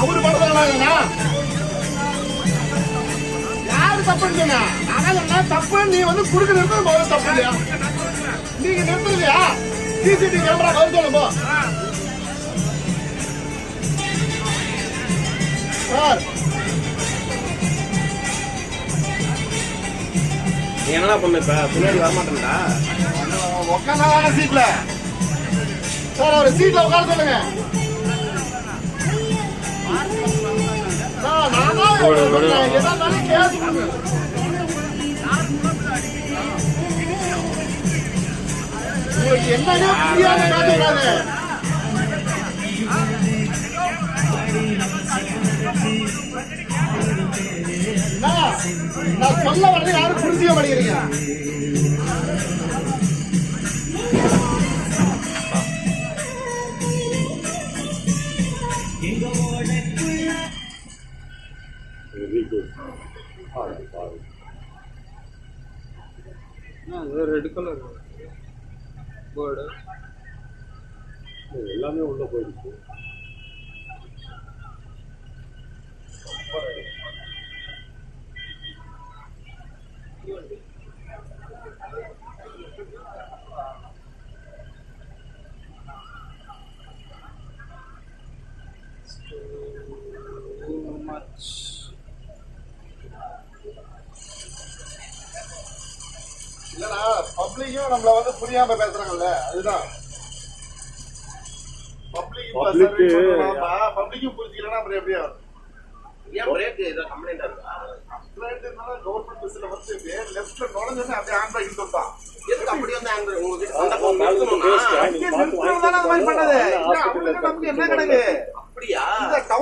அவரு படுறாங்களா? யாரு தப்புன்னு சொன்னா? என்ன தப்பு? நீ வந்து குடுக்கிறது முதல்ல தப்பு இல்லையா? நீங்க நிறுத்துறியா? சிசிடிவி கேமரா கவர் சொல்லுங்க சார். நீ என்னடா பண்ண இப்ப பின்னாடி வரமாட்டேன்டா. உட்காந்தாங்க சீட்ல சார். ஒரு சீட்ல உட்கார சொல்லுங்க. உங்களுக்கு என்னங்க புரியாத காட்டுறாரு. நான் சொல்ல வரது யாரும் புரிஞ்சுக்க மாட்டேங்கிறீங்க. ரெட் கலர் போர்டு எல்லாமே உள்ள போயிடுச்சு. இல்லடா, பப்ளிக்கும் நம்மள வந்து புரியாம பேசுறாங்கல்ல, அதுதான். பப்ளிக்கும் புரிஞ்சுக்கலன்னா அப்புறம் எப்படியா? ஏன் பிரேக் ஏதோ கம்ப்ளைண்ட் இருக்கா? கம்ப்ளைண்ட் இருந்தாலும் கவர்மெண்ட் பஸ்ல வந்து லெஃப்ட்ல நுழைஞ்சோடனே அப்படியே ஹேண்ட் பிரேக் சொல்லிட்டான். எதுக்கு அப்படி வந்து ஹேண்ட் பிரேக்? உங்களுக்கு அந்த போன் பண்ணது என்ன கிடக்கு? அப்படியா?